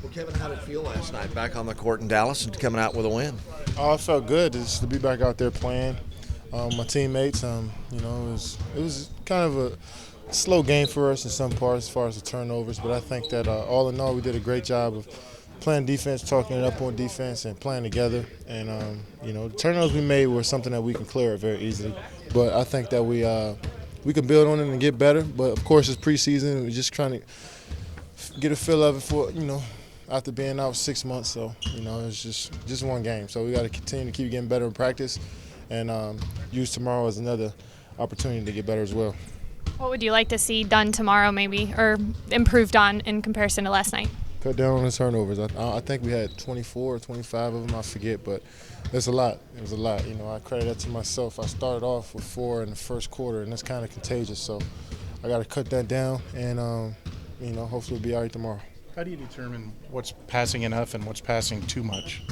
Well, Kevin, how did it feel last night back on the court in Dallas and coming out with a win? Oh, it felt good just to be back out there playing. My teammates, it was kind of a slow game for us in some parts as far as the turnovers, but I think that all in all we did a great job of playing defense, talking it up on defense, and playing together. And the turnovers we made were something that we can clear very easily. But I think that we can build on it and get better. But of course, it's preseason. We're just trying to get a feel of it for after being out 6 months. So it's just one game. So we got to continue to keep getting better in practice, and use tomorrow as another opportunity to get better as well. What would you like to see done tomorrow, maybe, or improved on in comparison to last night? Cut down on the turnovers. I think we had 24 or 25 of them. I forget, but it's a lot. It was a lot. I credit that to myself. I started off with 4 in the first quarter, and that's kind of contagious. So I got to cut that down, and hopefully we'll be all right tomorrow. How do you determine what's passing enough and what's passing too much?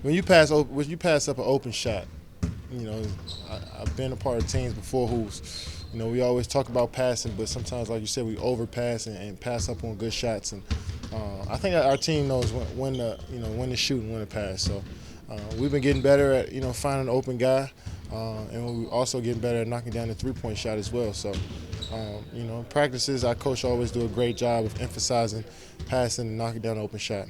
When you pass up an open shot, I've been a part of teams before who's, we always talk about passing, but sometimes, like you said, we overpass and pass up on good shots. And I think our team knows when to shoot and when to pass. So we've been getting better at finding an open guy, and we're also getting better at knocking down the three-point shot as well. So practices, our coach always do a great job of emphasizing passing and knocking down an open shot.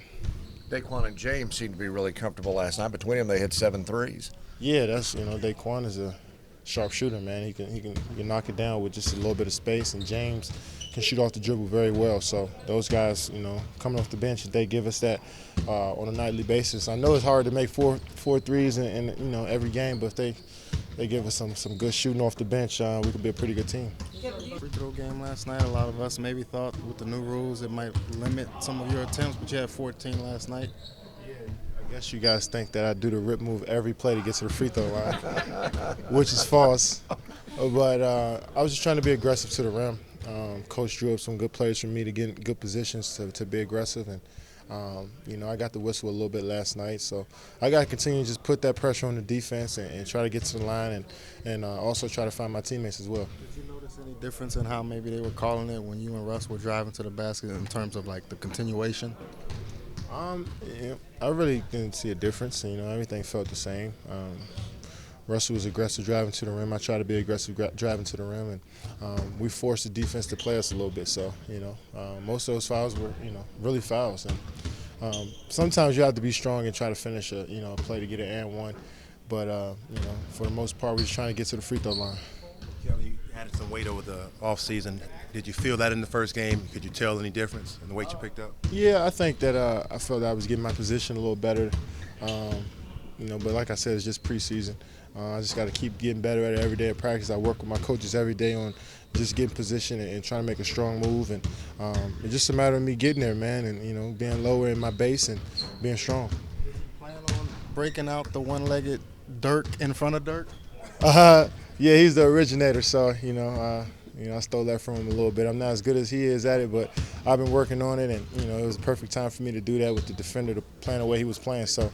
Daquan and James seemed to be really comfortable last night. Between them, they hit 7 threes. Yeah, that's Daquan is a sharp shooter, man. He can knock it down with just a little bit of space, and James can shoot off the dribble very well. So those guys, coming off the bench, they give us that on a nightly basis. I know it's hard to make four threes in every game, but if they give us some good shooting off the bench, we could be a pretty good team. Free throw game last night. A lot of us maybe thought with the new rules it might limit some of your attempts, but you had 14 last night. I guess you guys think that I do the rip move every play to get to the free throw line, which is false. But I was just trying to be aggressive to the rim. Coach drew up some good plays for me to get in good positions to be aggressive, and I got the whistle a little bit last night. So I got to continue to just put that pressure on the defense and try to get to the line, and also try to find my teammates as well. Did you notice any difference in how maybe they were calling it when you and Russ were driving to the basket in terms of like the continuation? I really didn't see a difference. Everything felt the same. Russell was aggressive driving to the rim. I try to be aggressive driving to the rim, and we forced the defense to play us a little bit. So, most of those fouls were, really fouls. And sometimes you have to be strong and try to finish a play to get an and one. But, for the most part, we're just trying to get to the free throw line. Kevin, you added some weight over the offseason. Did you feel that in the first game? Could you tell any difference in the weight you picked up? Yeah, I think that I felt that I was getting my position a little better. But like I said, it's just preseason. I just got to keep getting better at it every day at practice. I work with my coaches every day on just getting position and trying to make a strong move. And it's just a matter of me getting there, man, and being lower in my base and being strong. Plan on breaking out the one-legged Dirk in front of Dirk? Yeah, he's the originator, so I stole that from him a little bit. I'm not as good as he is at it, but I've been working on it, and it was a perfect time for me to do that with the defender playing the way he was playing. So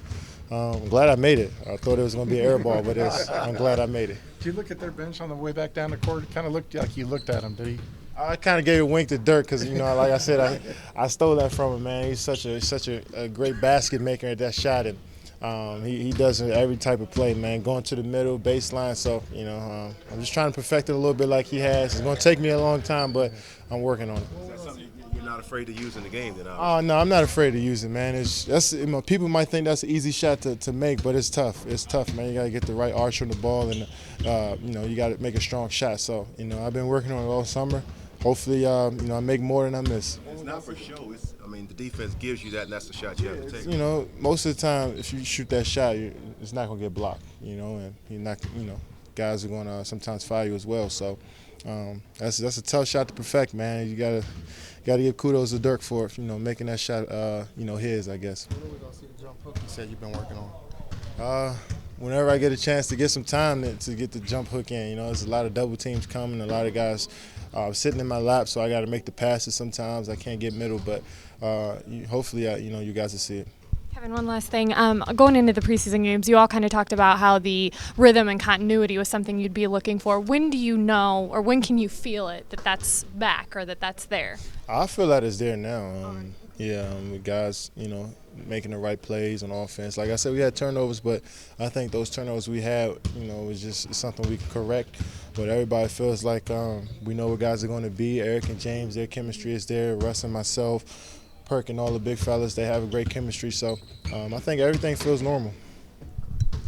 I'm glad I made it. I thought it was going to be an air ball, but I'm glad I made it. Did you look at their bench on the way back down the court? It kind of looked like you looked at him, did he? I kind of gave a wink to Dirk because, like I said, I stole that from him, man. He's such a great basket maker at that shot, and he does it every type of play, man, going to the middle, baseline. So, I'm just trying to perfect it a little bit like he has. It's going to take me a long time, but I'm working on it. Is that something you're not afraid to use in the game then? Oh, no, I'm not afraid to use it, man. People might think that's an easy shot to make, but it's tough. It's tough, man. You got to get the right arch on the ball, and, you got to make a strong shot. So, I've been working on it all summer. Hopefully, I make more than I miss. It's not for show. The defense gives you that, and that's the shot you have to take. Most of the time, if you shoot that shot, it's not going to get blocked, and you're not, guys are going to sometimes foul you as well. So that's a tough shot to perfect, man. You gotta give kudos to Dirk for making that shot, his, I guess. When are we going to see the jump hook you said you've been working on? Whenever I get a chance to get some time to get the jump hook in, there's a lot of double teams coming, a lot of guys sitting in my lap, so I got to make the passes sometimes. I can't get middle, but hopefully, you guys will see it. Kevin, one last thing. Going into the preseason games, you all kind of talked about how the rhythm and continuity was something you'd be looking for. When do you know, or when can you feel it that that's back or that that's there? I feel that it's there now. The guys, making the right plays on offense. Like I said, we had turnovers, but I think those turnovers we had, was just something we could correct. But everybody feels like we know what guys are going to be. Eric and James, their chemistry is there. Russ and myself, Perk and all the big fellas, they have a great chemistry. So I think everything feels normal.